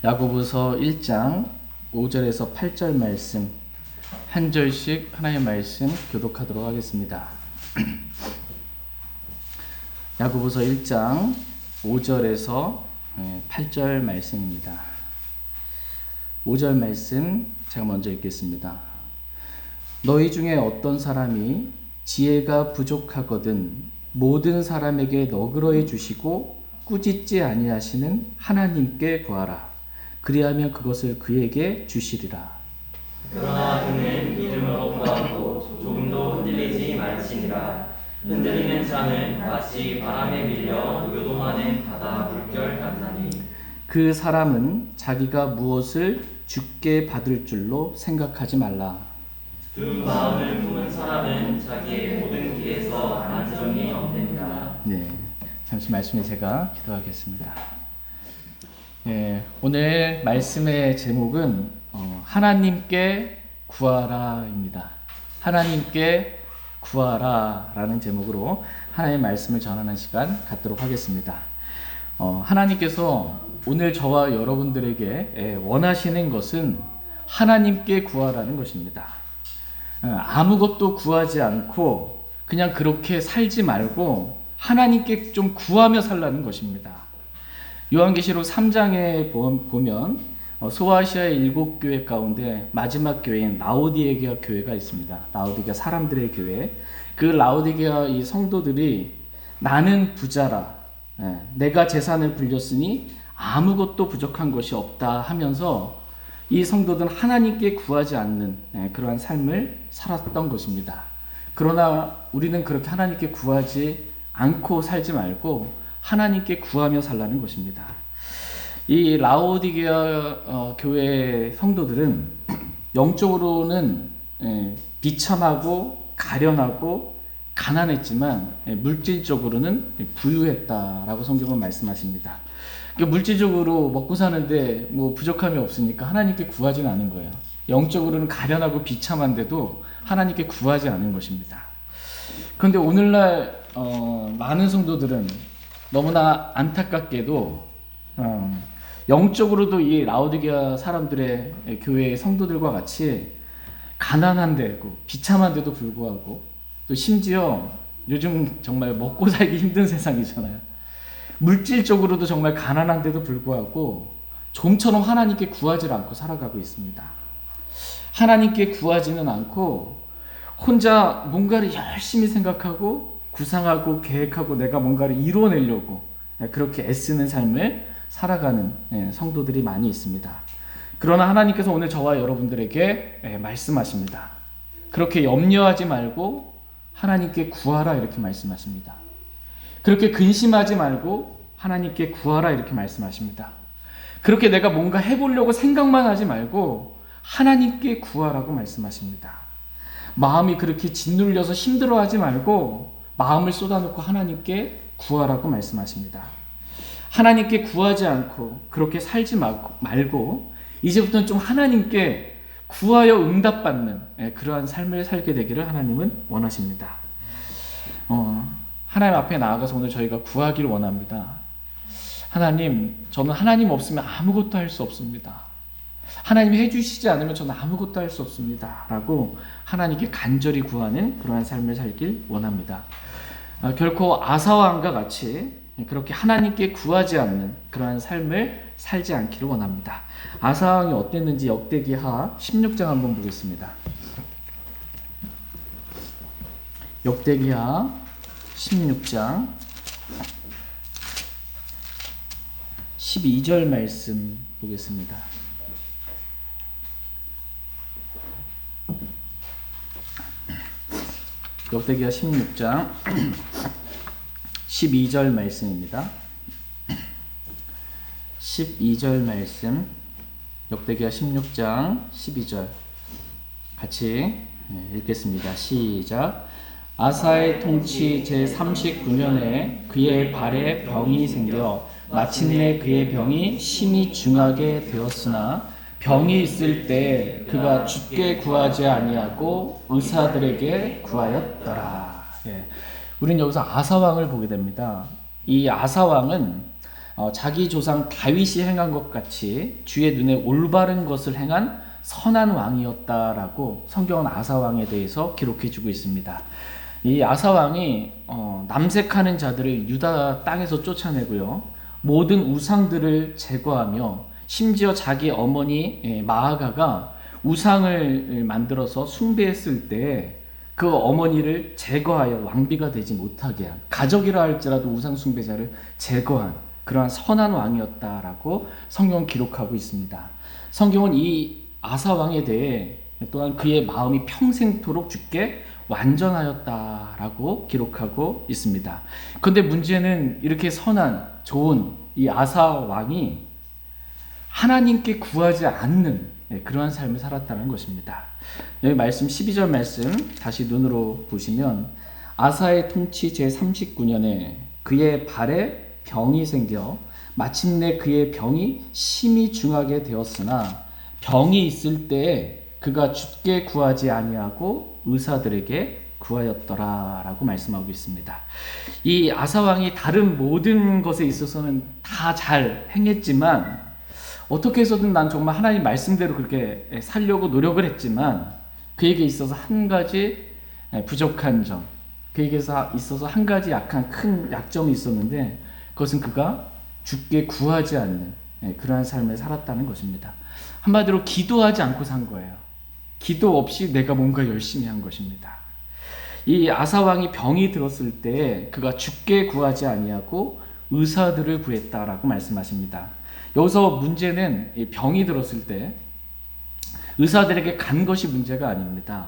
야고보서 1장 5절에서 8절 말씀 한 절씩 하나의 말씀 교독하도록 하겠습니다. 야고보서 1장 5절에서 8절 말씀입니다. 5절 말씀 제가 먼저 읽겠습니다. 너희 중에 어떤 사람이 지혜가 부족하거든 모든 사람에게 너그러이 주시고 꾸짖지 아니하시는 하나님께 구하라. 그리하면 그것을 그에게 주시리라. 그러나 그는 믿음으로 구하고 조금도 흔들리지 말지니라. 흔들리는 자는 마치 바람에 밀려 요동하는 바다 물결 같나니 그 사람은 자기가 무엇을 주께 받을 줄로 생각하지 말라. 그 마음을 품은 사람은 자기의 모든 길에서 안정이 없느니라. 네, 잠시 말씀에 제가 기도하겠습니다. 오늘 말씀의 제목은 하나님께 구하라입니다. 하나님께 구하라라는 제목으로 하나님의 말씀을 전하는 시간 갖도록 하겠습니다. 하나님께서 오늘 저와 여러분들에게 원하시는 것은 하나님께 구하라는 것입니다. 아무것도 구하지 않고 그냥 그렇게 살지 말고 하나님께 좀 구하며 살라는 것입니다. 요한계시록 3장에 보면 소아시아의 7교회 가운데 마지막 교회인 라오디게아 교회가 있습니다. 라오디게아 사람들의 교회. 그 라오디게아 이 성도들이 나는 부자라, 내가 재산을 불렸으니 아무것도 부족한 것이 없다 하면서 이 성도들은 하나님께 구하지 않는 그러한 삶을 살았던 것입니다. 그러나 우리는 그렇게 하나님께 구하지 않고 살지 말고 하나님께 구하며 살라는 것입니다. 이 라오디게아 교회 성도들은 영적으로는 비참하고 가련하고 가난했지만 물질적으로는 부유했다라고 성경은 말씀하십니다. 물질적으로 먹고 사는데 뭐 부족함이 없으니까 하나님께 구하지는 않은 거예요. 영적으로는 가련하고 비참한데도 하나님께 구하지 않은 것입니다. 그런데 오늘날 많은 성도들은 너무나 안타깝게도 영적으로도 이 라오디게아 사람들의 교회의 성도들과 같이 가난한데고 비참한데도 불구하고 또 심지어 요즘 정말 먹고 살기 힘든 세상이잖아요. 물질적으로도 정말 가난한데도 불구하고 좀처럼 하나님께 구하지 않고 살아가고 있습니다. 하나님께 구하지는 않고 혼자 뭔가를 열심히 생각하고 구상하고 계획하고 내가 뭔가를 이루어내려고 그렇게 애쓰는 삶을 살아가는 성도들이 많이 있습니다. 그러나 하나님께서 오늘 저와 여러분들에게 말씀하십니다. 그렇게 염려하지 말고 하나님께 구하라 이렇게 말씀하십니다. 그렇게 근심하지 말고 하나님께 구하라 이렇게 말씀하십니다. 그렇게 내가 뭔가 해보려고 생각만 하지 말고 하나님께 구하라고 말씀하십니다. 마음이 그렇게 짓눌려서 힘들어하지 말고 마음을 쏟아놓고 하나님께 구하라고 말씀하십니다. 하나님께 구하지 않고 그렇게 살지 말고 이제부터는 좀 하나님께 구하여 응답받는 그러한 삶을 살게 되기를 하나님은 원하십니다. 하나님 앞에 나아가서 오늘 저희가 구하기를 원합니다. 하나님, 저는 하나님 없으면 아무것도 할 수 없습니다. 하나님이 해주시지 않으면 저는 아무것도 할 수 없습니다. 라고 하나님께 간절히 구하는 그러한 삶을 살길 원합니다. 결코 아사왕과 같이 그렇게 하나님께 구하지 않는 그러한 삶을 살지 않기를 원합니다. 아사왕이 어땠는지 역대기하 16장 한번 보겠습니다. 역대기하 16장 12절 말씀 보겠습니다. 역대기하 16장 12절 말씀입니다. 12절 말씀, 역대기하 16장 12절 같이 읽겠습니다. 시작. 아사의 통치 제39년에 그의 발에 병이 생겨 마침내 그의 병이 심히 중하게 되었으나 병이 있을 때 그가 주께 구하지 아니하고 의사들에게 구하였더라. 우리는 여기서 아사왕을 보게 됩니다. 이 아사왕은 자기 조상 다윗이 행한 것 같이 주의 눈에 올바른 것을 행한 선한 왕이었다라고 성경은 아사 왕에 대해서 기록해주고 있습니다. 이 아사 왕이 남색하는 자들을 유다 땅에서 쫓아내고요, 모든 우상들을 제거하며 심지어 자기 어머니 마아가가 우상을 만들어서 숭배했을 때 그 어머니를 제거하여 왕비가 되지 못하게 한, 가족이라 할지라도 우상 숭배자를 제거한 그러한 선한 왕이었다라고 성경은 기록하고 있습니다. 성경은 이 아사 왕에 대해 또한 그의 마음이 평생토록 주께 완전하였다라고 기록하고 있습니다. 그런데 문제는 이렇게 선한 좋은 이 아사 왕이 하나님께 구하지 않는 그러한 삶을 살았다는 것입니다. 여기 말씀 12절 말씀 다시 눈으로 보시면, 아사의 통치 제39년에 그의 발에 병이 생겨 마침내 그의 병이 심히 중하게 되었으나 병이 있을 때에 그가 주께 구하지 아니하고 의사들에게 구하였더라 라고 말씀하고 있습니다. 이 아사 왕이 다른 모든 것에 있어서는 다 잘 행했지만, 어떻게 해서든 난 정말 하나님 말씀대로 그렇게 살려고 노력을 했지만 그에게 있어서 한 가지 부족한 점, 그에게 있어서 한 가지 약한 큰 약점이 있었는데, 그것은 그가 주께 구하지 않는 그러한 삶을 살았다는 것입니다. 한마디로 기도하지 않고 산 거예요. 기도 없이 내가 뭔가 열심히 한 것입니다. 이 아사 왕이 병이 들었을 때 그가 주께 구하지 아니하고 의사들을 구했다라고 말씀하십니다. 여기서 문제는 병이 들었을 때 의사들에게 간 것이 문제가 아닙니다.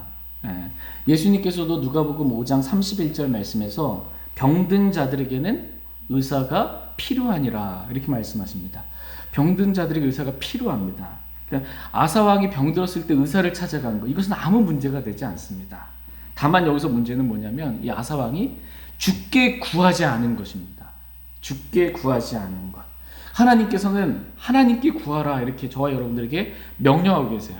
예수님께서도 누가복음 5장 31절 말씀에서 병든 자들에게는 의사가 필요하니라 이렇게 말씀하십니다. 병든 자들에게 의사가 필요합니다. 그러니까 아사 왕이 병들었을 때 의사를 찾아간 것, 이것은 아무 문제가 되지 않습니다. 다만 여기서 문제는 뭐냐면 이 아사 왕이 주께 구하지 않은 것입니다. 주께 구하지 않은 것. 하나님께서는 하나님께 구하라 이렇게 저와 여러분들에게 명령하고 계세요.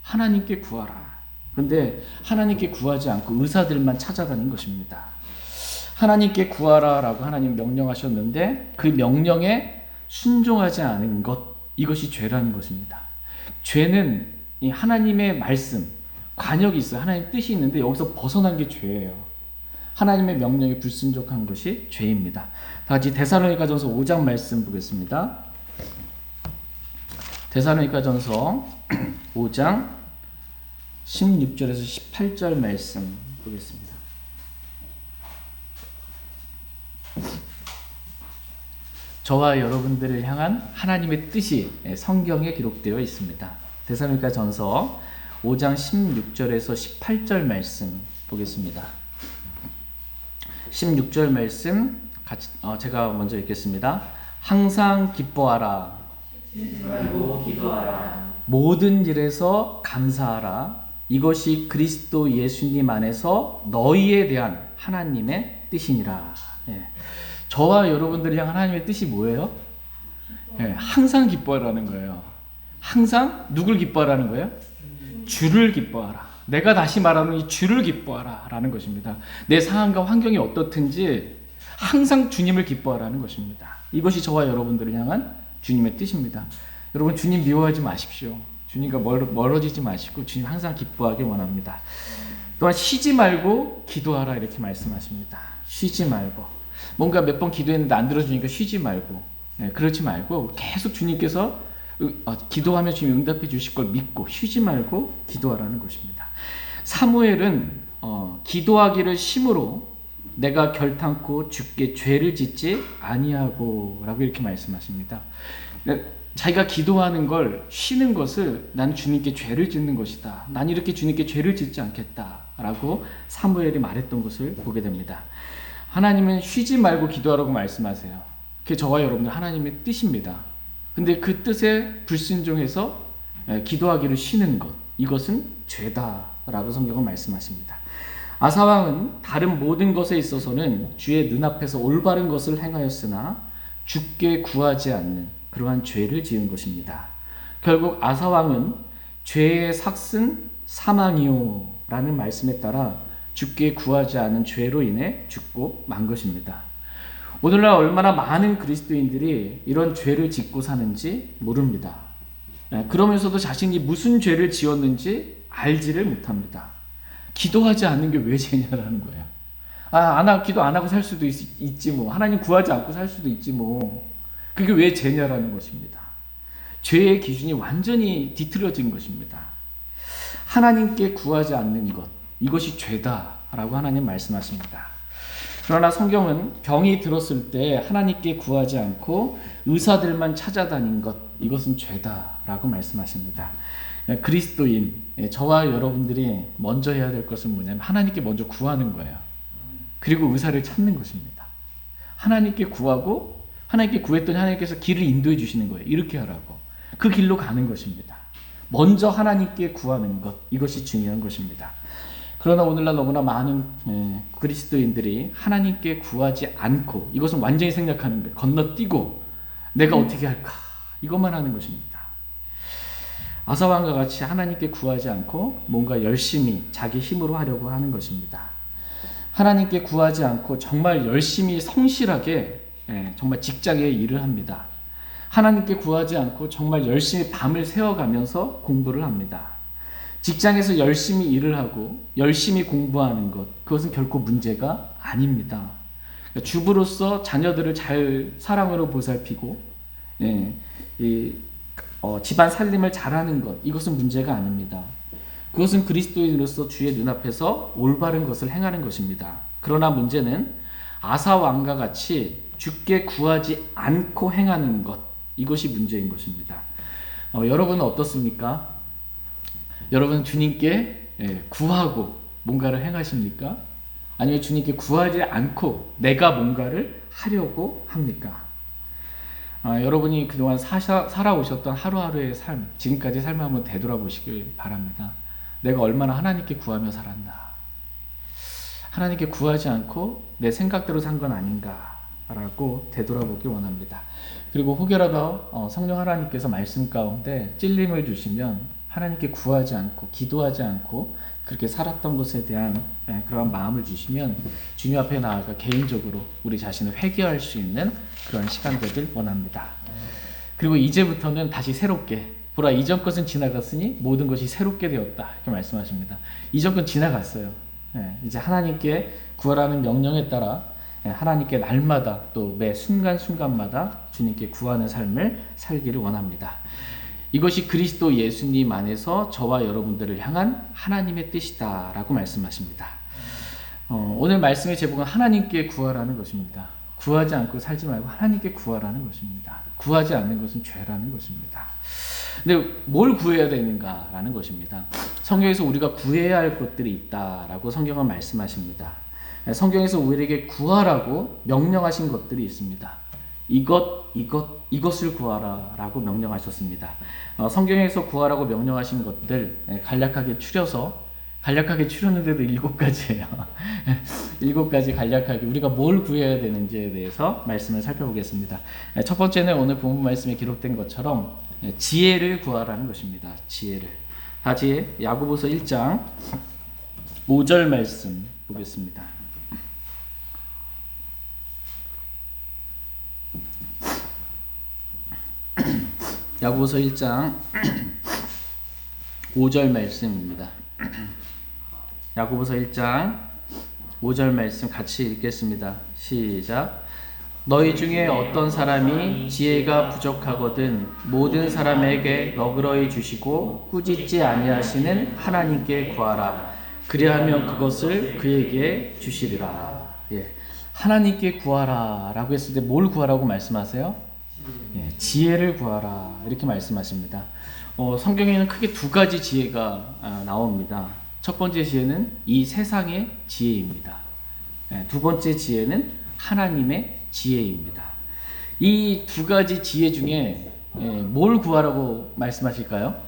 하나님께 구하라. 그런데 하나님께 구하지 않고 의사들만 찾아다닌 것입니다. 하나님께 구하라 라고 하나님 명령하셨는데 그 명령에 순종하지 않은 것, 이것이 죄라는 것입니다. 죄는 이 하나님의 말씀, 관역이 있어요. 하나님의 뜻이 있는데 여기서 벗어난 게 죄예요. 하나님의 명령에 불순종한 것이 죄입니다. 다 같이 데살로니가전서 5장 말씀 보겠습니다. 데살로니가전서 5장 16절에서 18절 말씀 보겠습니다. 저와 여러분들을 향한 하나님의 뜻이 성경에 기록되어 있습니다. 데살로니가전서 5장 16절에서 18절 말씀 보겠습니다. 16절 말씀 같이 제가 먼저 읽겠습니다. 항상 기뻐하라. 말고 기도하라. 모든 일에서 감사하라. 이것이 그리스도 예수님 안에서 너희에 대한 하나님의 뜻이니라. 저와 여러분들이 향한 하나님의 뜻이 뭐예요? 항상 기뻐하라는 거예요. 항상 누굴 기뻐하라는 거예요? 주를 기뻐하라. 내가 다시 말하는 이 주를 기뻐하라 라는 것입니다. 내 상황과 환경이 어떻든지 항상 주님을 기뻐하라는 것입니다. 이것이 저와 여러분들을 향한 주님의 뜻입니다. 여러분, 주님 미워하지 마십시오. 주님과 멀어지지 마시고 주님 항상 기뻐하길 원합니다. 또한 쉬지 말고 기도하라 이렇게 말씀하십니다. 쉬지 말고, 뭔가 몇 번 기도했는데 안 들어주니까 쉬지 말고, 그렇지 말고 계속 주님께서 기도하면 주님 응답해 주실 걸 믿고 쉬지 말고 기도하라는 것입니다. 사무엘은 기도하기를 심으로 내가 결탄코 주께 죄를 짓지 아니하고 라고 이렇게 말씀하십니다. 자기가 기도하는 걸 쉬는 것을 난 주님께 죄를 짓는 것이다. 난 이렇게 주님께 죄를 짓지 않겠다 라고 사무엘이 말했던 것을 보게 됩니다. 하나님은 쉬지 말고 기도하라고 말씀하세요. 그게 저와 여러분들 하나님의 뜻입니다. 근데 그 뜻에 불순종해서 기도하기를 쉬는 것, 이것은 죄다라고 성경은 말씀하십니다. 아사왕은 다른 모든 것에 있어서는 주의 눈앞에서 올바른 것을 행하였으나 주께 구하지 않는 그러한 죄를 지은 것입니다. 결국 아사왕은 죄의 삭은 사망이요 라는 말씀에 따라 주께 구하지 않은 죄로 인해 죽고 만 것입니다. 오늘날 얼마나 많은 그리스도인들이 이런 죄를 짓고 사는지 모릅니다. 그러면서도 자신이 무슨 죄를 지었는지 알지를 못합니다. 기도하지 않는 게 왜 죄냐라는 거예요. 기도 안 하고 살 수도 있지 뭐. 하나님 구하지 않고 살 수도 있지 뭐. 그게 왜 죄냐라는 것입니다. 죄의 기준이 완전히 뒤틀어진 것입니다. 하나님께 구하지 않는 것, 이것이 죄다라고 하나님 말씀하십니다. 그러나 성경은 병이 들었을 때 하나님께 구하지 않고 의사들만 찾아다닌 것, 이것은 죄다라고 말씀하십니다. 그리스도인, 저와 여러분들이 먼저 해야 될 것은 뭐냐면 하나님께 먼저 구하는 거예요. 그리고 의사를 찾는 것입니다. 하나님께 구하고 하나님께 구했더니 하나님께서 길을 인도해 주시는 거예요. 이렇게 하라고. 그 길로 가는 것입니다. 먼저 하나님께 구하는 것, 이것이 중요한 것입니다. 그러나 오늘날 너무나 많은 그리스도인들이 하나님께 구하지 않고, 이것은 완전히 생각하는 거예요. 건너뛰고 내가 어떻게 할까, 이것만 하는 것입니다. 아사왕과 같이 하나님께 구하지 않고 뭔가 열심히 자기 힘으로 하려고 하는 것입니다. 하나님께 구하지 않고 정말 열심히 성실하게 정말 직장에 일을 합니다. 하나님께 구하지 않고 정말 열심히 밤을 새워가면서 공부를 합니다. 직장에서 열심히 일을 하고 열심히 공부하는 것, 그것은 결코 문제가 아닙니다. 주부로서 자녀들을 잘 사랑으로 보살피고 집안 살림을 잘하는 것, 이것은 문제가 아닙니다. 그것은 그리스도인으로서 주의 눈앞에서 올바른 것을 행하는 것입니다. 그러나 문제는 아사 왕과 같이 주께 구하지 않고 행하는 것, 이것이 문제인 것입니다. 여러분은 어떻습니까? 여러분 주님께 구하고 뭔가를 행하십니까? 아니면 주님께 구하지 않고 내가 뭔가를 하려고 합니까? 여러분이 그동안 살아오셨던 하루하루의 삶, 지금까지 삶을 한번 되돌아보시길 바랍니다. 내가 얼마나 하나님께 구하며 살았나? 하나님께 구하지 않고 내 생각대로 산 건 아닌가라고 되돌아보길 원합니다. 그리고 혹여라도 성령 하나님께서 말씀 가운데 찔림을 주시면 하나님께 구하지 않고 기도하지 않고 그렇게 살았던 것에 대한 그런 마음을 주시면 주님 앞에 나아가 개인적으로 우리 자신을 회개할 수 있는 그런 시간 되길 원합니다. 그리고 이제부터는 다시 새롭게, 보라 이전 것은 지나갔으니 모든 것이 새롭게 되었다, 이렇게 말씀하십니다. 이전 건 지나갔어요. 이제 하나님께 구하라는 명령에 따라 하나님께 날마다 또 매 순간순간마다 주님께 구하는 삶을 살기를 원합니다. 이것이 그리스도 예수님 안에서 저와 여러분들을 향한 하나님의 뜻이다라고 말씀하십니다. 오늘 말씀의 제목은 하나님께 구하라는 것입니다. 구하지 않고 살지 말고 하나님께 구하라는 것입니다. 구하지 않는 것은 죄라는 것입니다. 근데 뭘 구해야 되는가라는 것입니다. 성경에서 우리가 구해야 할 것들이 있다라고 성경은 말씀하십니다. 성경에서 우리에게 구하라고 명령하신 것들이 있습니다. 이것을 구하라 라고 명령하셨습니다. 성경에서 구하라고 명령하신 것들 간략하게 추렸는데도 7가지예요. 7가지 간략하게 우리가 뭘 구해야 되는지에 대해서 말씀을 살펴보겠습니다. 첫 번째는 오늘 본문 말씀에 기록된 것처럼 지혜를 구하라는 것입니다. 지혜를. 다시 야고보서 1장 5절 말씀 보겠습니다. 야고보서 1장 5절 말씀입니다. 야고보서 1장 5절 말씀 같이 읽겠습니다. 시작. 너희 중에 어떤 사람이 지혜가 부족하거든 모든 사람에게 너그러이 주시고 꾸짖지 아니하시는 하나님께 구하라. 그리하면 그것을 그에게 주시리라. 하나님께 구하라 라고 했을 때 뭘 구하라고 말씀하세요? 지혜를 구하라 이렇게 말씀하십니다. 성경에는 크게 2가지 지혜가 나옵니다. 첫 번째 지혜는 이 세상의 지혜입니다. 두 번째 지혜는 하나님의 지혜입니다. 이 2가지 지혜 중에 뭘 구하라고 말씀하실까요?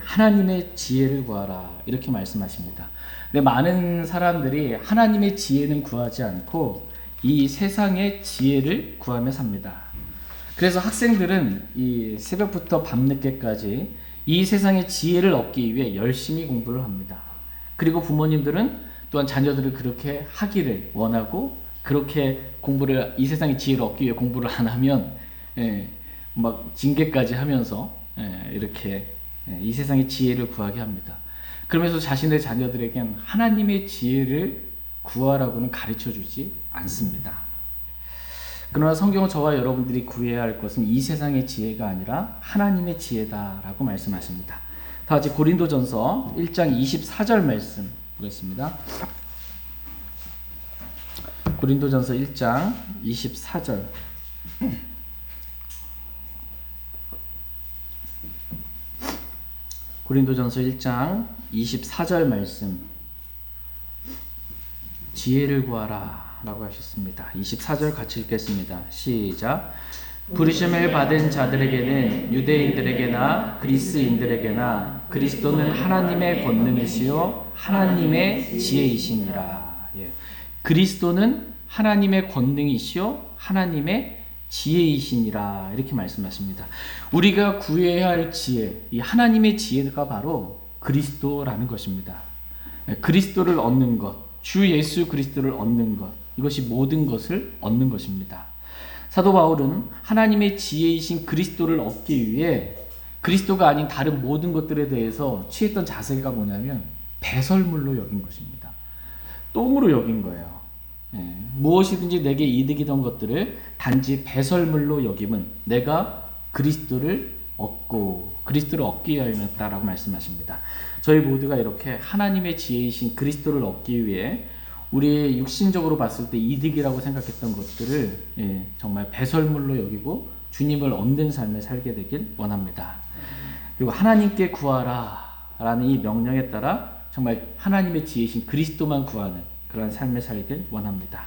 하나님의 지혜를 구하라 이렇게 말씀하십니다. 근데 많은 사람들이 하나님의 지혜는 구하지 않고 이 세상의 지혜를 구하며 삽니다. 그래서 학생들은 이 새벽부터 밤늦게까지 이 세상의 지혜를 얻기 위해 열심히 공부를 합니다. 그리고 부모님들은 또한 자녀들을 그렇게 하기를 원하고 그렇게 공부를 이 세상의 지혜를 얻기 위해 공부를 안 하면 막 징계까지 하면서 이렇게 이 세상의 지혜를 구하게 합니다. 그러면서 자신의 자녀들에겐 하나님의 지혜를 구하라고는 가르쳐 주지 않습니다. 그러나 성경은 저와 여러분들이 구해야 할 것은 이 세상의 지혜가 아니라 하나님의 지혜다라고 말씀하십니다. 다 같이 고린도전서 1장 24절 말씀 보겠습니다. 고린도전서 1장 24절. 고린도전서 1장 24절 말씀. 지혜를 구하라 라고 하셨습니다. 24절 같이 읽겠습니다. 시작. 부르심을 받은 자들에게는 유대인들에게나 그리스인들에게나 그리스도는 하나님의 권능이시요 하나님의 지혜이시니라. 그리스도는 하나님의 권능이시요 하나님의 지혜이시니라 이렇게 말씀하십니다. 우리가 구해야 할 지혜, 이 하나님의 지혜가 바로 그리스도라는 것입니다. 그리스도를 얻는 것, 주 예수 그리스도를 얻는 것, 이것이 모든 것을 얻는 것입니다. 사도 바울은 하나님의 지혜이신 그리스도를 얻기 위해 그리스도가 아닌 다른 모든 것들에 대해서 취했던 자세가 뭐냐면 배설물로 여긴 것입니다. 똥으로 여긴 거예요. 무엇이든지 내게 이득이던 것들을 단지 배설물로 여김은 내가 그리스도를 얻기 위하였다라고 말씀하십니다. 저희 모두가 이렇게 하나님의 지혜이신 그리스도를 얻기 위해 우리의 육신적으로 봤을 때 이득이라고 생각했던 것들을 정말 배설물로 여기고 주님을 얻는 삶을 살게 되길 원합니다. 그리고 하나님께 구하라 라는 이 명령에 따라 정말 하나님의 지혜이신 그리스도만 구하는 그런 삶을 살길 원합니다.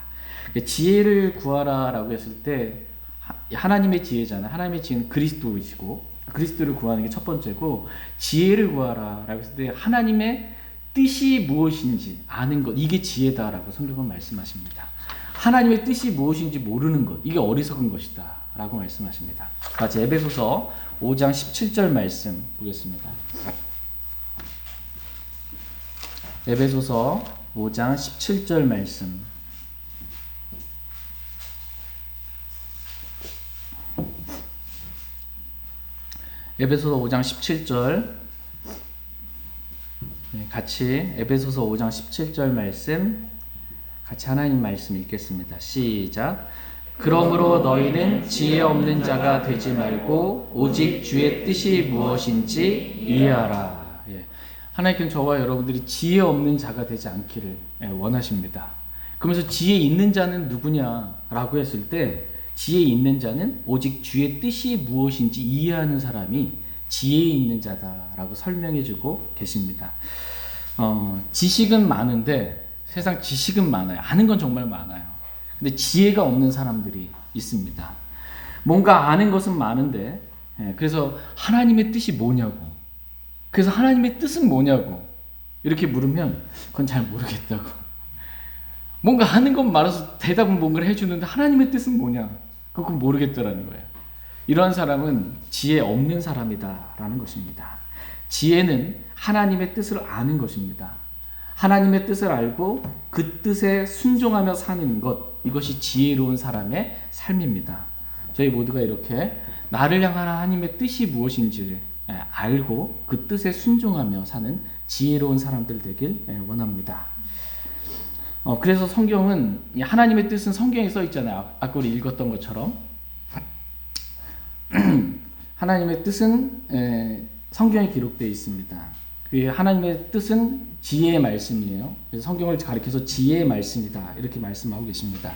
지혜를 구하라 라고 했을 때 하나님의 지혜잖아요. 하나님의 지혜는 그리스도이시고 그리스도를 구하는 게 첫 번째고, 지혜를 구하라 라고 했을 때 하나님의 뜻이 무엇인지 아는 것, 이게 지혜다라고 성경은 말씀하십니다. 하나님의 뜻이 무엇인지 모르는 것, 이게 어리석은 것이다 라고 말씀하십니다. 같이 에베소서 5장 17절 말씀 보겠습니다. 에베소서 5장 17절 말씀. 에베소서 5장 17절 같이 에베소서 5장 17절 말씀 같이 하나님 말씀 읽겠습니다. 시작. 그러므로 너희는 지혜 없는 자가 되지 말고 오직 주의 뜻이 무엇인지 이해하라. 하나님께는 저와 여러분들이 지혜 없는 자가 되지 않기를 원하십니다. 그러면서 지혜 있는 자는 누구냐라고 했을 때 지혜 있는 자는 오직 주의 뜻이 무엇인지 이해하는 사람이 지혜 있는 자다라고 설명해주고 계십니다. 지식은 많은데 세상 지식은 많아요. 아는 건 정말 많아요. 근데 지혜가 없는 사람들이 있습니다. 뭔가 아는 것은 많은데 그래서 하나님의 뜻이 뭐냐고, 그래서 하나님의 뜻은 뭐냐고 이렇게 물으면 그건 잘 모르겠다고. 뭔가 아는 건 많아서 대답은 뭔가를 해주는데 하나님의 뜻은 뭐냐? 그건 모르겠다라는 거예요. 이러한 사람은 지혜 없는 사람이다라는 것입니다. 지혜는 하나님의 뜻을 아는 것입니다. 하나님의 뜻을 알고 그 뜻에 순종하며 사는 것, 이것이 지혜로운 사람의 삶입니다. 저희 모두가 이렇게 나를 향한 하나님의 뜻이 무엇인지를 알고 그 뜻에 순종하며 사는 지혜로운 사람들 되길 원합니다. 그래서 성경은 하나님의 뜻은 성경에 써 있잖아요. 아까 우리 읽었던 것처럼 하나님의 뜻은 성경에 기록되어 있습니다. 하나님의 뜻은 지혜의 말씀이에요. 그래서 성경을 가리켜서 지혜의 말씀이다 이렇게 말씀하고 계십니다.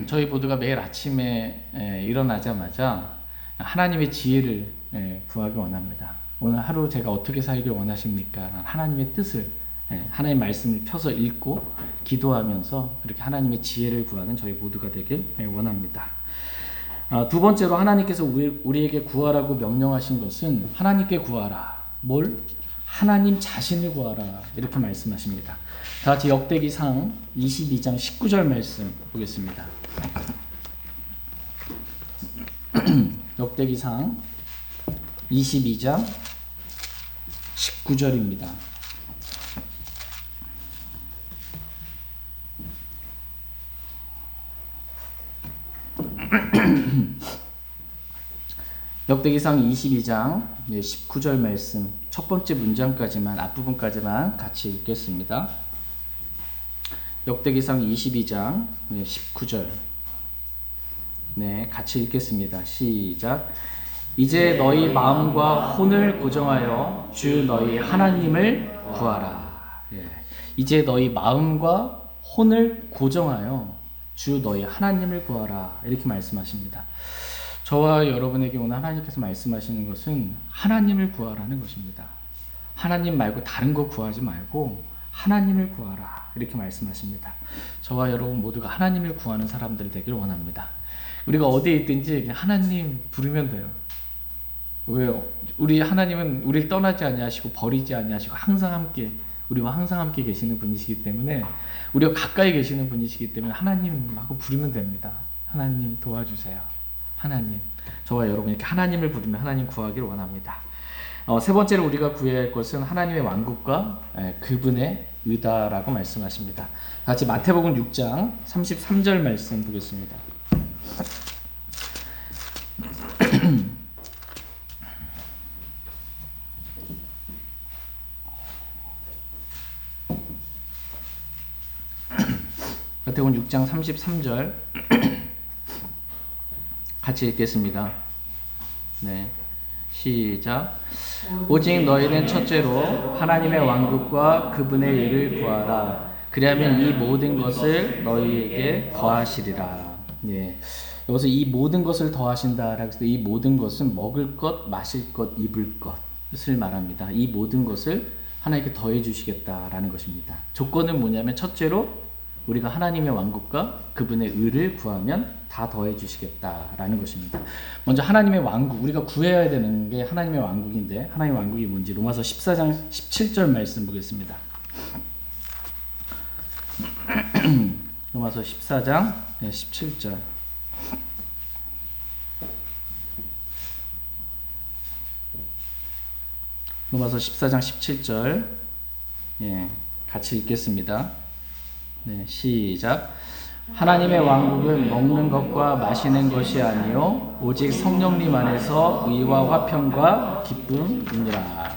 저희 모두가 매일 아침에 일어나자마자 하나님의 지혜를 구하기 원합니다. 오늘 하루 제가 어떻게 살길 원하십니까? 하나님의 뜻을, 하나님의 말씀을 펴서 읽고 기도하면서 그렇게 하나님의 지혜를 구하는 저희 모두가 되길 원합니다. 두 번째로 하나님께서 우리에게 구하라고 명령하신 것은 하나님께 구하라. 뭘? 하나님 자신을 구하라 이렇게 말씀하십니다. 다 같이 역대기상 22장 19절 말씀 보겠습니다. 역대기상 22장 19절입니다. 역대기상 22장 19절 말씀 첫 번째 문장까지만 앞부분까지만 같이 읽겠습니다. 역대기상 22장 19절 같이 읽겠습니다. 시작. 이제 너희 마음과 혼을 고정하여 주 너희 하나님을 구하라. 이제 너희 마음과 혼을 고정하여 주 너희 하나님을 구하라. 이렇게 말씀하십니다. 저와 여러분에게 오늘 하나님께서 말씀하시는 것은 하나님을 구하라는 것입니다. 하나님 말고 다른 거 구하지 말고 하나님을 구하라. 이렇게 말씀하십니다. 저와 여러분 모두가 하나님을 구하는 사람들이 되길 원합니다. 우리가 어디에 있든지 그냥 하나님 부르면 돼요. 왜요? 우리 하나님은 우리를 떠나지 아니하시고 버리지 아니하시고 항상 함께 우리와 항상 함께 계시는 분이시기 때문에 우리가 가까이 계시는 분이시기 때문에 하나님하고 부르면 됩니다. 하나님 도와주세요. 하나님. 저와 여러분 이렇게 하나님을 부르며 하나님 구하기를 원합니다. 세 번째로 우리가 구해야 할 것은 하나님의 왕국과 그분의 의다라고 말씀하십니다. 같이 마태복음 6장 33절 말씀 보겠습니다. 마태복음 6장 33절 같이 읽겠습니다. 시작. 오직 너희는 첫째로 하나님의 왕국과 그분의 의를 구하라. 그리하면 이 모든 것을 너희에게 더하시리라. 여기서 이 모든 것을 더하신다라고 해서 이 모든 것은 먹을 것, 마실 것, 입을 것을 말합니다. 이 모든 것을 하나님께 더해 주시겠다라는 것입니다. 조건은 뭐냐면 첫째로 우리가 하나님의 왕국과 그분의 의를 구하면 다 더해 주시겠다라는 것입니다. 먼저 하나님의 왕국, 우리가 구해야 되는 게 하나님의 왕국인데 하나님의 왕국이 뭔지 로마서 14장 17절 말씀 보겠습니다. 로마서 14장 17절 로마서 14장 17절 같이 읽겠습니다. 시작. 하나님의 왕국은 먹는 것과 마시는 것이 아니요 오직 성령님 안에서 의와 화평과 기쁨이니라.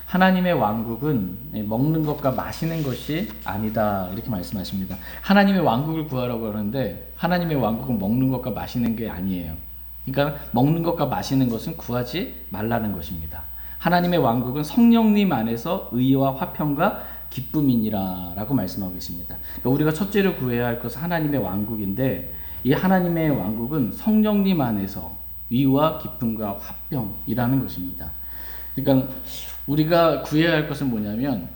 하나님의 왕국은 먹는 것과 마시는 것이 아니다 이렇게 말씀하십니다. 하나님의 왕국을 구하라고 하는데 하나님의 왕국은 먹는 것과 마시는 게 아니에요. 그러니까 먹는 것과 마시는 것은 구하지 말라는 것입니다. 하나님의 왕국은 성령님 안에서 의와 화평과 기쁨이니라 라고 말씀하고 계십니다. 그러니까 우리가 첫째로 구해야 할 것은 하나님의 왕국인데 이 하나님의 왕국은 성령님 안에서 의와 기쁨과 화평이라는 것입니다. 그러니까 우리가 구해야 할 것은 뭐냐면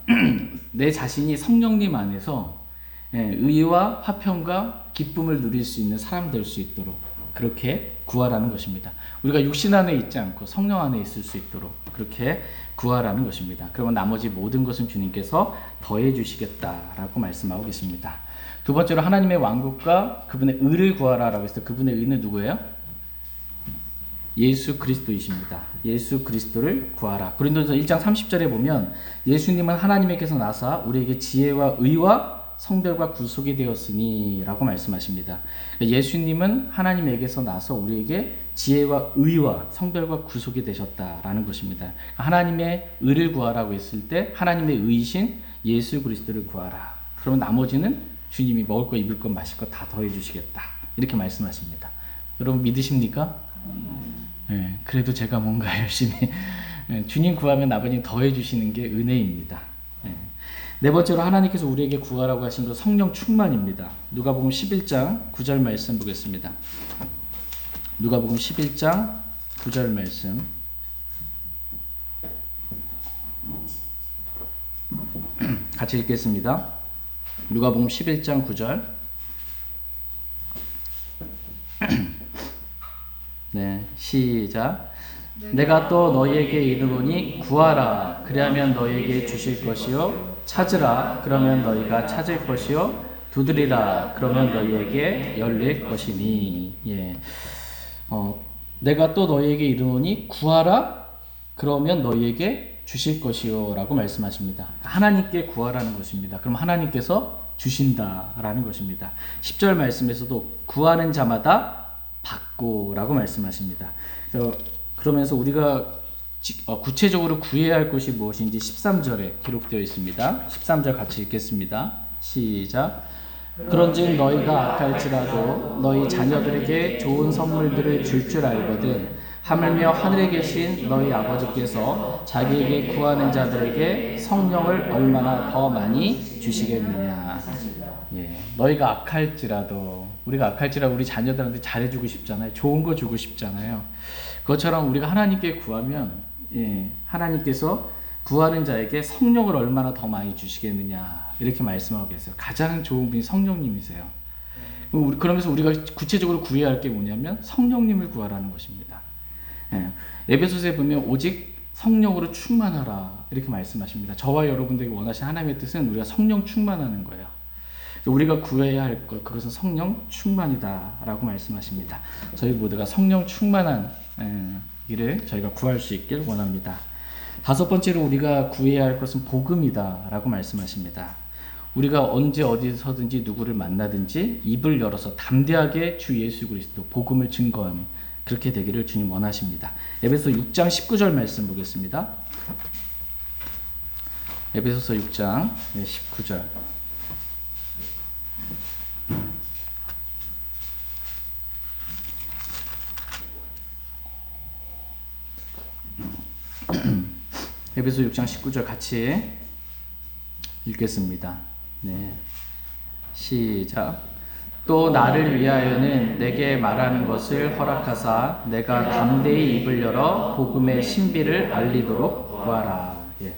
내 자신이 성령님 안에서 의와 화평과 기쁨을 누릴 수 있는 사람 될 수 있도록 그렇게 구하라는 것입니다. 우리가 육신 안에 있지 않고 성령 안에 있을 수 있도록 그렇게 구하라는 것입니다. 그러면 나머지 모든 것은 주님께서 더해 주시겠다라고 말씀하고 계십니다. 두 번째로 하나님의 왕국과 그분의 의를 구하라라고 했을 때 그분의 의는 누구예요? 예수 그리스도이십니다. 예수 그리스도를 구하라. 고린도전서 1장 30절에 보면 예수님은 하나님에게서 나사 우리에게 지혜와 의와 성별과 구속이 되었으니 라고 말씀하십니다. 예수님은 하나님에게서 나서 우리에게 지혜와 의와 성별과 구속이 되셨다라는 것입니다. 하나님의 의를 구하라고 했을 때 하나님의 의이신 예수 그리스도를 구하라. 그러면 나머지는 주님이 먹을 것, 입을 것, 마실 것 다 더해 주시겠다. 이렇게 말씀하십니다. 여러분 믿으십니까? 그래도 제가 뭔가 열심히 주님 구하면 아버님 더해 주시는 게 은혜입니다. 네 번째로 하나님께서 우리에게 구하라고 하신 것 성령 충만입니다. 누가복음 11장 9절 말씀 보겠습니다. 누가복음 11장 9절 말씀 같이 읽겠습니다. 누가복음 11장 9절 시작. 내가 또 너희에게 이르노니 구하라 그리하면 너희에게 주실 것이요 찾으라 그러면 너희가 찾을 것이요 두드리라 그러면 너희에게 열릴 것이니. 내가 또 너희에게 이르노니 구하라 그러면 너희에게 주실 것이요 라고 말씀하십니다. 하나님께 구하라는 것입니다. 그럼 하나님께서 주신다라는 것입니다. 10절 말씀에서도 구하는 자마다 받고 라고 말씀하십니다. 그러면서 우리가 구체적으로 구해야 할 것이 무엇인지 13절에 기록되어 있습니다. 13절 같이 읽겠습니다. 시작. 그런즉 너희가 악할지라도 너희 자녀들에게 좋은 선물들을 줄 알거든 하물며 하늘에 계신 너희 아버지께서 자기에게 구하는 자들에게 성령을 얼마나 더 많이 주시겠느냐. 예, 너희가 악할지라도, 우리가 악할지라도 우리 자녀들한테 잘해주고 싶잖아요. 좋은 거 주고 싶잖아요. 그것처럼 우리가 하나님께 구하면, 예, 하나님께서 구하는 자에게 성령을 얼마나 더 많이 주시겠느냐, 이렇게 말씀하고 계세요. 가장 좋은 분이 성령님이세요. 그러면서 우리가 구체적으로 구해야 할 게 뭐냐면 성령님을 구하라는 것입니다. 예, 에베소서에 보면 오직 성령으로 충만하라, 이렇게 말씀하십니다. 저와 여러분들에게 원하신 하나님의 뜻은 우리가 성령 충만하는 거예요. 우리가 구해야 할 것, 그것은 성령 충만이다 라고 말씀하십니다. 저희 모두가 성령 충만한 일을 저희가 구할 수 있길 원합니다. 다섯 번째로 우리가 구해야 할 것은 복음이다 라고 말씀하십니다. 우리가 언제 어디서든지 누구를 만나든지 입을 열어서 담대하게 주 예수 그리스도 복음을 증거하는, 그렇게 되기를 주님 원하십니다. 에베소서 6장 19절 말씀 보겠습니다. 에베소서 6장 19절. 에베소 6장 19절 같이 읽겠습니다. 네, 시작. 또 나를 위하여는 내게 말하는 것을 허락하사 내가 담대히 입을 열어 복음의 신비를 알리도록 구하라. 예.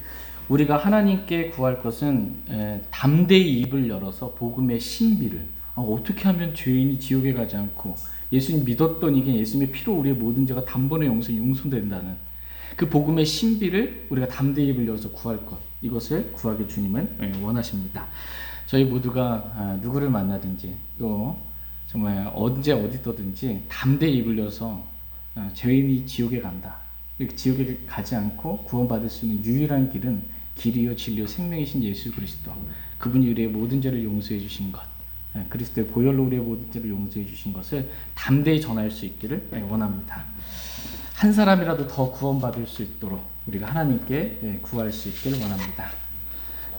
우리가 하나님께 구할 것은 담대히 입을 열어서 복음의 신비를, 어떻게 하면 죄인이 지옥에 가지 않고 예수님 믿었던 이게 예수님의 피로 우리의 모든 죄가 단번에 용서된다는 그 복음의 신비를 우리가 담대히 입을 열어서 구할 것, 이것을 구하길 주님은 원하십니다. 저희 모두가 누구를 만나든지 또 정말 언제 어디 떠든지 담대히 입을 열어서 죄인이 지옥에 간다, 지옥에 가지 않고 구원받을 수 있는 유일한 길은 길이요 진리요 생명이신 예수 그리스도, 그분이 우리의 모든 죄를 용서해 주신 것, 그리스도의 보혈로 우리의 모든 죄를 용서해 주신 것을 담대히 전할 수 있기를 원합니다. 한 사람이라도 더 구원받을 수 있도록 우리가 하나님께 구할 수 있기를 원합니다.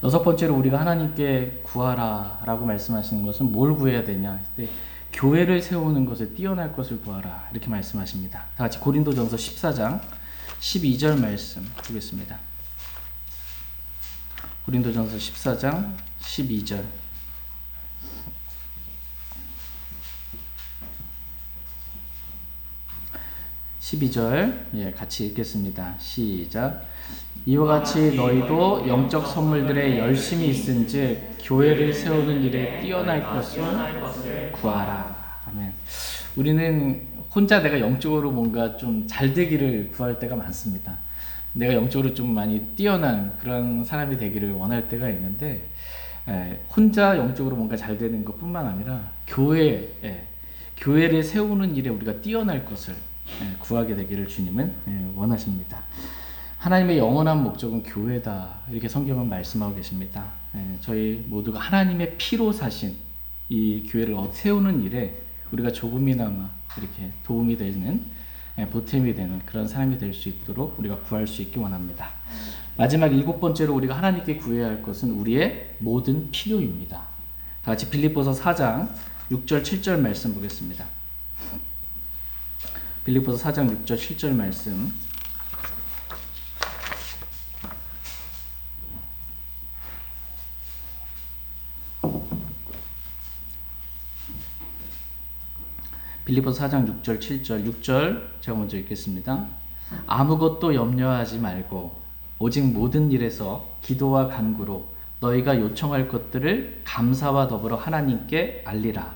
여섯 번째로 우리가 하나님께 구하라 라고 말씀하시는 것은 뭘 구해야 되냐, 교회를 세우는 것을, 뛰어날 것을 구하라, 이렇게 말씀하십니다. 다 같이 고린도전서 14장 12절 말씀 보겠습니다. 고린도전서 14장 12절. 같이 읽겠습니다. 시작. 이와 같이 너희도 영적 선물들에 열심히 있은즉 교회를 세우는 일에 뛰어날 것을 구하라. 아멘. 우리는 혼자 내가 영적으로 뭔가 좀 잘 되기를 구할 때가 많습니다. 내가 영적으로 좀 많이 뛰어난 그런 사람이 되기를 원할 때가 있는데, 혼자 영적으로 뭔가 잘 되는 것뿐만 아니라 교회를 세우는 일에 우리가 뛰어날 것을 구하게 되기를 주님은 원하십니다. 하나님의 영원한 목적은 교회다, 이렇게 성경은 말씀하고 계십니다. 저희 모두가 하나님의 피로 사신 이 교회를 세우는 일에 우리가 조금이나마 이렇게 도움이 되는, 보탬이 되는 그런 사람이 될 수 있도록 우리가 구할 수 있기 원합니다. 마지막 일곱 번째로 우리가 하나님께 구해야 할 것은 우리의 모든 필요입니다. 다 같이 빌립보서 4장 6절 7절 말씀 보겠습니다. 빌립보서 4장 6절 7절 말씀. 빌립보서 4장 6절 7절. 6절 제가 먼저 읽겠습니다. 아무것도 염려하지 말고 오직 모든 일에서 기도와 간구로 너희가 요청할 것들을 감사와 더불어 하나님께 알리라.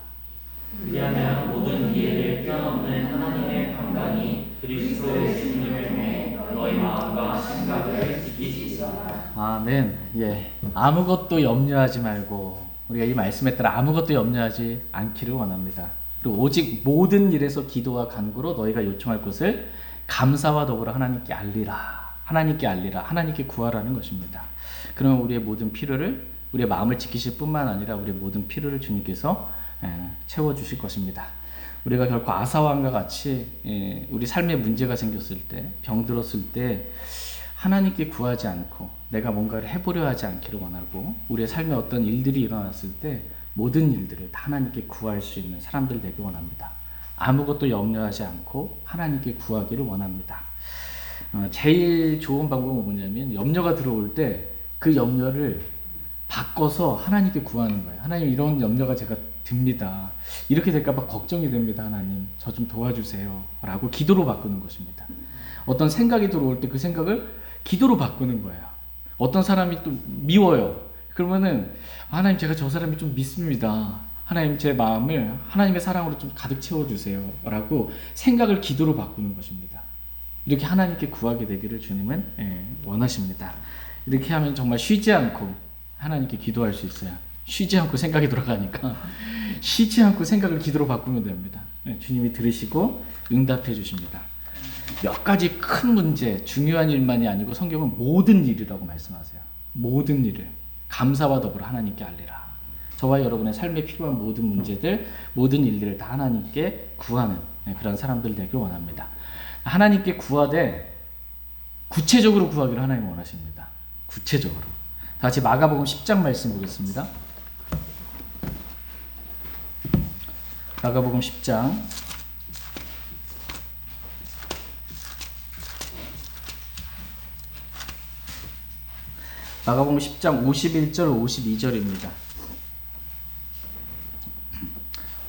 왜냐하면 모든 이해를 뛰어넘는 하나님의 평강이 그리스도 예수님을 통해 너희 마음과 생각을 지키시리라. 아멘. 예. 아무것도 염려하지 말고, 우리가 이 말씀에 따라 아무것도 염려하지 않기를 원합니다. 그리고 오직 모든 일에서 기도와 간구로 너희가 요청할 것을 감사와 더불어 하나님께 알리라. 하나님께 알리라. 하나님께 구하라는 것입니다. 그러면 우리의 모든 필요를, 우리의 마음을 지키실 뿐만 아니라 우리의 모든 필요를 주님께서 채워주실 것입니다. 우리가 결코 아사왕과 같이 우리 삶에 문제가 생겼을 때, 병들었을 때 하나님께 구하지 않고 내가 뭔가를 해보려 하지 않기를 원하고, 우리의 삶에 어떤 일들이 일어났을 때 모든 일들을 다 하나님께 구할 수 있는 사람들 되기 원합니다. 아무것도 염려하지 않고 하나님께 구하기를 원합니다. 제일 좋은 방법은 뭐냐면, 염려가 들어올 때 그 염려를 바꿔서 하나님께 구하는 거예요. 하나님, 이런 염려가 제가 듭니다. 이렇게 될까봐 걱정이 됩니다. 하나님, 저 좀 도와주세요. 라고 기도로 바꾸는 것입니다. 어떤 생각이 들어올 때 그 생각을 기도로 바꾸는 거예요. 어떤 사람이 또 미워요. 그러면은, 하나님, 제가 저 사람이 좀 믿습니다. 하나님, 제 마음을 하나님의 사랑으로 좀 가득 채워주세요. 라고 생각을 기도로 바꾸는 것입니다. 이렇게 하나님께 구하게 되기를 주님은 원하십니다. 이렇게 하면 정말 쉬지 않고 하나님께 기도할 수 있어요. 쉬지 않고 생각이 돌아가니까 쉬지 않고 생각을 기도로 바꾸면 됩니다. 주님이 들으시고 응답해 주십니다. 몇 가지 큰 문제, 중요한 일만이 아니고 성경은 모든 일이라고 말씀하세요. 모든 일을 감사와 더불어 하나님께 알리라. 저와 여러분의 삶에 필요한 모든 문제들, 모든 일들을 다 하나님께 구하는 그런 사람들 되길 원합니다. 하나님께 구하되 구체적으로 구하기를 하나님 원하십니다. 구체적으로. 다 같이 마가복음 10장 말씀 보겠습니다. 마가복음 10장 마가복음 10장 51절 52절입니다.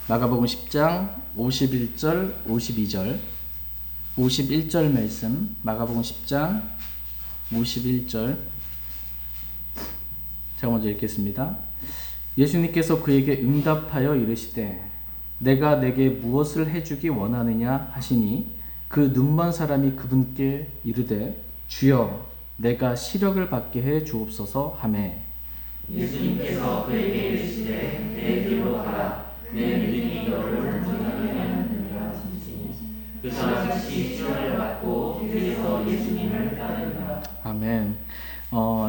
마가복음 10장 51절 52절 51절 말씀, 마가복음 10장 51절, 제가 먼저 읽겠습니다. 예수님께서 그에게 응답하여 이르시되 내가 내게 무엇을 해주기 원하느냐 하시니 그 눈먼 사람이 그분께 이르되 주여 내가 시력을 받게 해 주옵소서 하매 예수님께서 그에게 이르시되 내 길로 가라 내 믿음이 너를 온전하게 하였느니라 하시니 그 사람 즉시 시력을 받고 길에서 예수님을 따르니라. 아멘.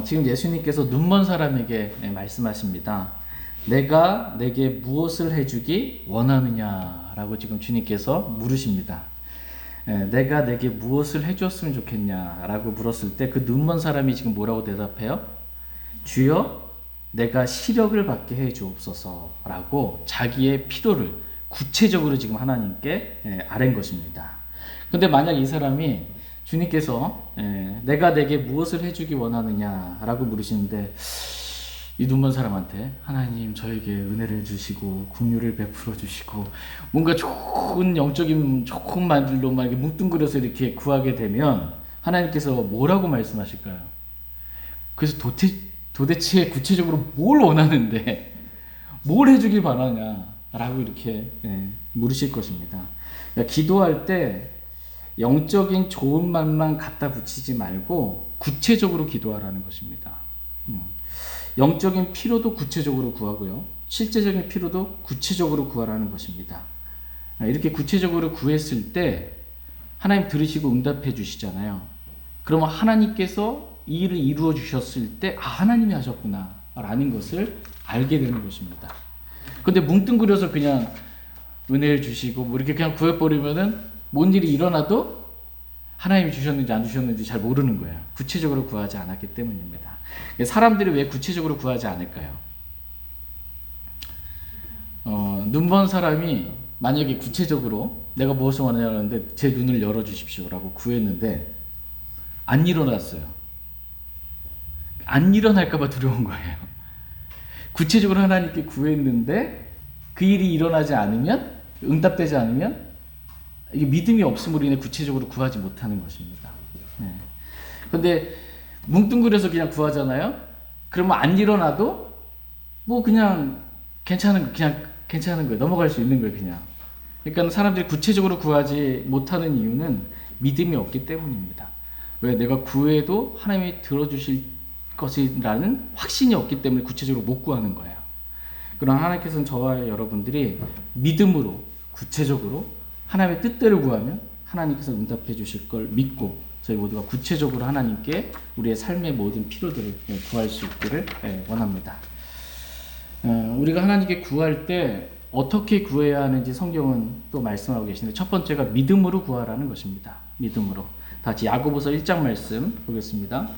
지금 예수님께서 눈먼 사람에게 말씀하십니다. 내가 내게 무엇을 해주기 원하느냐라고 지금 주님께서 물으십니다. 내가 내게 무엇을 해줬으면 좋겠냐라고 물었을 때 그 눈먼 사람이 지금 뭐라고 대답해요? 주여 내가 시력을 받게 해 주옵소서라고 자기의 필요를 구체적으로 지금 하나님께 아뢰는 것입니다. 근데 만약 이 사람이 주님께서 내가 내게 무엇을 해주기 원하느냐라고 물으시는데 이 눈먼 사람한테 하나님 저에게 은혜를 주시고 긍휼을 베풀어 주시고 뭔가 좋은 영적인 좋은 말들로만 이렇게 뭉뚱그려서 이렇게 구하게 되면 하나님께서 뭐라고 말씀하실까요? 그래서 도대체 구체적으로 뭘 원하는데 뭘 해주길 바라냐라고 이렇게 물으실 것입니다. 그러니까 기도할 때 영적인 좋은 말만 갖다 붙이지 말고 구체적으로 기도하라는 것입니다. 영적인 필요도 구체적으로 구하고요. 실제적인 필요도 구체적으로 구하라는 것입니다. 이렇게 구체적으로 구했을 때 하나님 들으시고 응답해 주시잖아요. 그러면 하나님께서 이 일을 이루어 주셨을 때 하나님이 하셨구나 라는 것을 알게 되는 것입니다. 근데 뭉뚱그려서 그냥 은혜를 주시고 뭐 이렇게 그냥 구해버리면은 뭔 일이 일어나도 하나님이 주셨는지 안 주셨는지 잘 모르는 거예요. 구체적으로 구하지 않았기 때문입니다. 사람들이 왜 구체적으로 구하지 않을까요? 눈먼 사람이 만약에 구체적으로 내가 무엇을 원하냐는데 제 눈을 열어주십시오 라고 구했는데 안 일어났어요. 안 일어날까봐 두려운 거예요. 구체적으로 하나님께 구했는데 그 일이 일어나지 않으면, 응답되지 않으면 이게 믿음이 없음으로 인해 구체적으로 구하지 못하는 것입니다. 그런데 뭉뚱그려서 그냥 구하잖아요. 그러면 안 일어나도 뭐 그냥 괜찮은 거예요. 넘어갈 수 있는 거예요, 그냥. 그러니까 사람들이 구체적으로 구하지 못하는 이유는 믿음이 없기 때문입니다. 왜? 내가 구해도 하나님이 들어주실 것이라는 확신이 없기 때문에 구체적으로 못 구하는 거예요. 그러나 하나님께서는 저와 여러분들이 믿음으로 구체적으로 하나님의 뜻대로 구하면 하나님께서 응답해 주실 걸 믿고 저희 모두가 구체적으로 하나님께 우리의 삶의 모든 필요들을 구할 수 있기를 원합니다. 우리가 하나님께 구할 때 어떻게 구해야 하는지 성경은 또 말씀하고 계시는데 첫 번째가 믿음으로 구하라는 것입니다. 믿음으로. 다 같이 야고보서 1장 말씀 보겠습니다.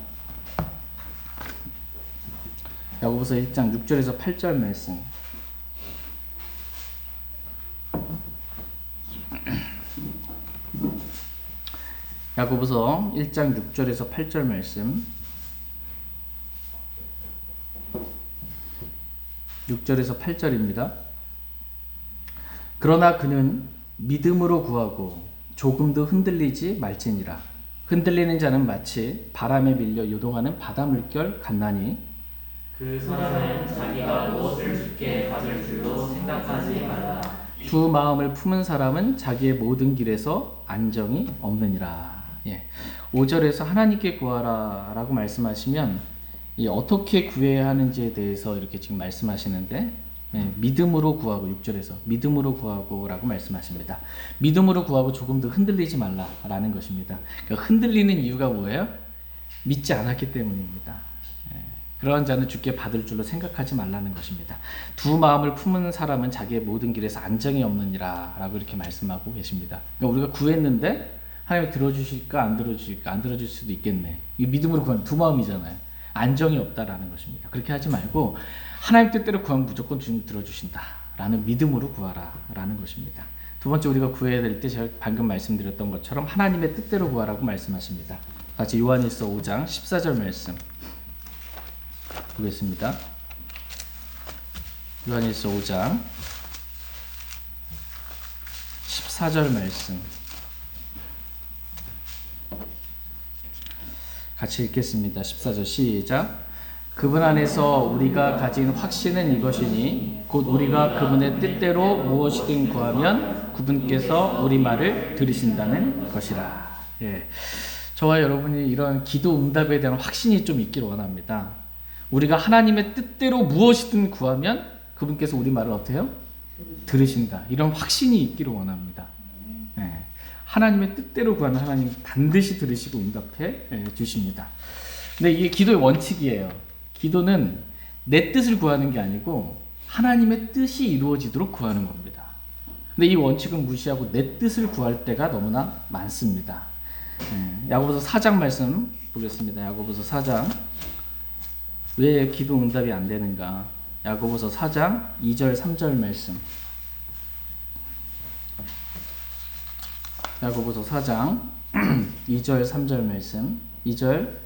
야고보서 1장 6절에서 8절 말씀. 야고보서 1장 6절에서 8절 말씀. 6절에서 8절입니다. 그러나 그는 믿음으로 구하고 조금도 흔들리지 말지니라. 흔들리는 자는 마치 바람에 밀려 요동하는 바다 물결 같나니 그 사람은 자기가 무엇을 주께 받을 줄도 생각하지 말라. 두 마음을 품은 사람은 자기의 모든 길에서 안정이 없느니라. 5절에서 하나님께 구하라 라고 말씀하시면 어떻게 구해야 하는지에 대해서 이렇게 지금 말씀하시는데 믿음으로 구하고 6절에서 믿음으로 구하고 라고 말씀하십니다. 믿음으로 구하고 조금 더 흔들리지 말라 라는 것입니다. 그러니까 흔들리는 이유가 뭐예요? 믿지 않았기 때문입니다. 그러한 자는 주께 받을 줄로 생각하지 말라는 것입니다. 두 마음을 품은 사람은 자기의 모든 길에서 안정이 없느니라 라고 이렇게 말씀하고 계십니다. 그러니까 우리가 구했는데 하나님이 들어주실까 안 들어주실까 안 들어줄 수도 있겠네. 이 믿음으로 구하는 두 마음이잖아요. 안정이 없다라는 것입니다. 그렇게 하지 말고 하나님 뜻대로 구하면 무조건 주님 들어주신다 라는 믿음으로 구하라 라는 것입니다. 두 번째 우리가 구해야 될 때 제가 방금 말씀드렸던 것처럼 하나님의 뜻대로 구하라고 말씀하십니다. 같이 요한일서 5장 14절 말씀 보겠습니다. 요한일서 5장 14절 말씀 같이 읽겠습니다. 14절 시작. 그분 안에서 우리가 가진 확신은 이것이니 곧 우리가 그분의 뜻대로 무엇이든 구하면 그분께서 우리 말을 들으신다는 것이라. 저와 여러분이 이런 기도 응답에 대한 확신이 좀 있기를 원합니다. 우리가 하나님의 뜻대로 무엇이든 구하면 그분께서 우리 말을 어떻게 해요? 들으신다. 이런 확신이 있기를 원합니다. 하나님의 뜻대로 구하면 하나님 반드시 들으시고 응답해 주십니다. 근데 이게 기도의 원칙이에요. 기도는 내 뜻을 구하는 게 아니고 하나님의 뜻이 이루어지도록 구하는 겁니다. 근데 이 원칙을 무시하고 내 뜻을 구할 때가 너무나 많습니다. 야고보서 4장 말씀 보겠습니다. 야고보서 4장. 왜 기도 응답이 안 되는가? 야고보서 4장 2절 3절 말씀. 야고보서 4장 2절 3절 말씀. 2절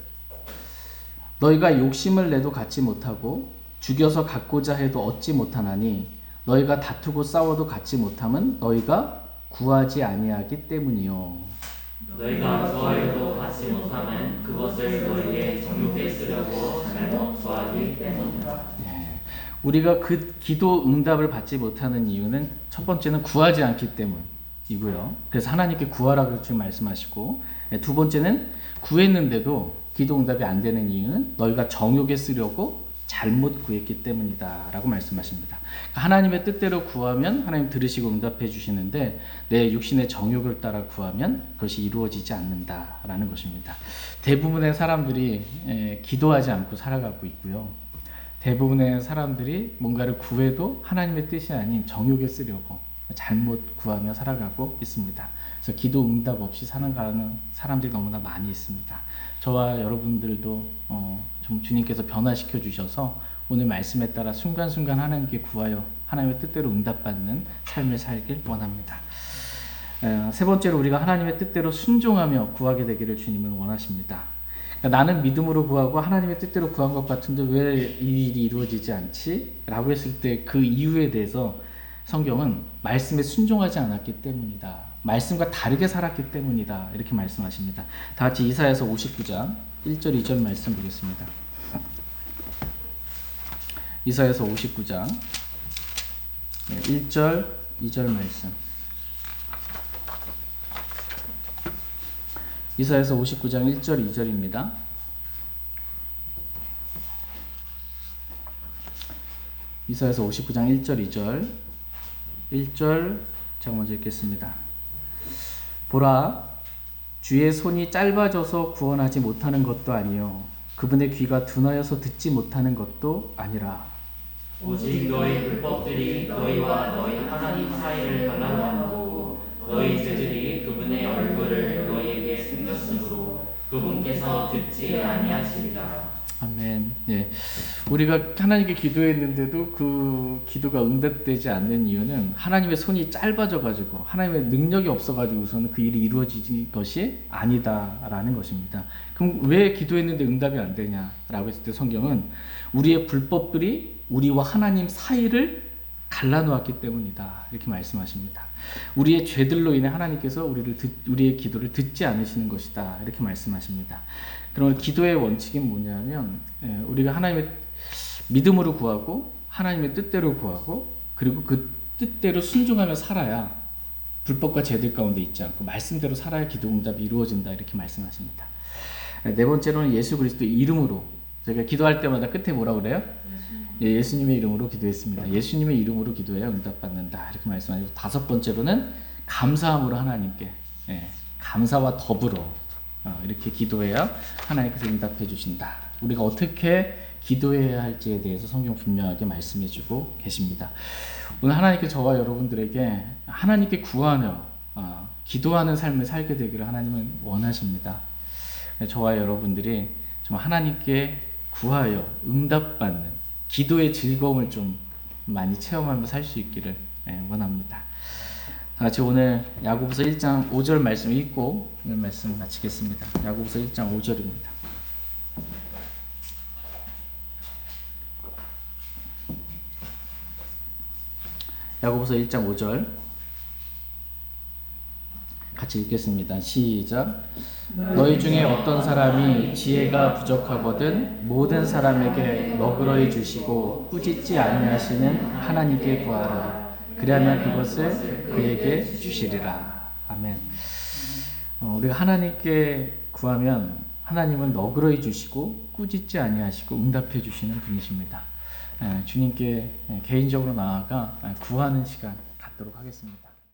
너희가 욕심을 내도 갖지 못하고 죽여서 갖고자 해도 얻지 못하나니 너희가 다투고 싸워도 갖지 못함은 너희가 구하지 아니하기 때문이요. 너희가 구하여도 갖지 못하면 그것을 너희의 정욕에 쓰려고 잘못 구하기 때문이다. 우리가 그 기도 응답을 받지 못하는 이유는 첫 번째는 구하지 않기 때문이고요. 그래서 하나님께 구하라고 지금 말씀하시고, 두 번째는 구했는데도 기도 응답이 안 되는 이유는 너희가 정욕에 쓰려고 잘못 구했기 때문이다 라고 말씀하십니다. 하나님의 뜻대로 구하면 하나님 들으시고 응답해 주시는데 내 육신의 정욕을 따라 구하면 그것이 이루어지지 않는다 라는 것입니다. 대부분의 사람들이 기도하지 않고 살아가고 있고요. 대부분의 사람들이 뭔가를 구해도 하나님의 뜻이 아닌 정욕에 쓰려고 잘못 구하며 살아가고 있습니다. 그래서 기도 응답 없이 살아가는 사람들이 너무나 많이 있습니다. 저와 여러분들도 좀 주님께서 변화시켜 주셔서 오늘 말씀에 따라 순간순간 하나님께 구하여 하나님의 뜻대로 응답받는 삶을 살길 원합니다. 세 번째로 우리가 하나님의 뜻대로 순종하며 구하게 되기를 주님은 원하십니다. 그러니까 나는 믿음으로 구하고 하나님의 뜻대로 구한 것 같은데 왜 이 일이 이루어지지 않지? 라고 했을 때 그 이유에 대해서 성경은 말씀에 순종하지 않았기 때문이다. 말씀과 다르게 살았기 때문이다. 이렇게 말씀하십니다. 다 같이 이사야서 59장 1절 2절 말씀 보겠습니다. 이사야서 59장 1절 2절 말씀. 이사야서 59장 1절 2절입니다. 이사야서 59장 1절 2절 1절 제가 먼저 읽겠습니다. 보라, 주의 손이 짧아져서 구원하지 못하는 것도 아니요 그분의 귀가 둔하여서 듣지 못하는 것도 아니라 오직 너희 불법들이 너희와 너희 하나님 사이를 갈라놓고 너희 죄들이 그분의 얼굴을 너희에게 숨겼으므로 그분께서 듣지 아니하시리라. 아멘. 예. 우리가 하나님께 기도했는데도 그 기도가 응답되지 않는 이유는 하나님의 손이 짧아져 가지고 하나님의 능력이 없어 가지고서는 그 일이 이루어지는 것이 아니다라는 것입니다. 그럼 왜 기도했는데 응답이 안 되냐라고 했을 때 성경은 우리의 불법들이 우리와 하나님 사이를 갈라놓았기 때문이다 이렇게 말씀하십니다. 우리의 죄들로 인해 하나님께서 우리의 기도를 듣지 않으시는 것이다 이렇게 말씀하십니다. 그럼 기도의 원칙은 뭐냐면 우리가 하나님의 믿음으로 구하고 하나님의 뜻대로 구하고 그리고 그 뜻대로 순종하며 살아야 불법과 죄들 가운데 있지 않고 말씀대로 살아야 기도 응답이 이루어진다 이렇게 말씀하십니다. 네 번째로는 예수 그리스도의 이름으로 제가 기도할 때마다 끝에 뭐라고 그래요? 예수님의 이름으로 기도했습니다. 예수님의 이름으로 기도해야 응답받는다 이렇게 말씀하시고 다섯 번째로는 감사함으로 하나님께 감사와 더불어 이렇게 기도해야 하나님께서 응답해 주신다. 우리가 어떻게 기도해야 할지에 대해서 성경 분명하게 말씀해 주고 계십니다. 오늘 하나님께 저와 여러분들에게 하나님께 구하며 기도하는 삶을 살게 되기를 하나님은 원하십니다. 저와 여러분들이 좀 하나님께 구하여 응답받는 기도의 즐거움을 좀 많이 체험하며 살 수 있기를 원합니다. 다 같이 오늘 야고보서 1장 5절 말씀 읽고 오늘 말씀 마치겠습니다. 야고보서 1장 5절입니다. 야고보서 1장 5절 같이 읽겠습니다. 시작. 너희 중에 어떤 사람이 지혜가 부족하거든 모든 사람에게 너그러이 주시고 꾸짖지 아니하시는 하나님께 구하라. 그리하면 그것을 그에게 주시리라. 아멘. 우리가 하나님께 구하면 하나님은 너그러이 주시고 꾸짖지 아니하시고 응답해 주시는 분이십니다. 주님께 개인적으로 나아가 구하는 시간 갖도록 하겠습니다.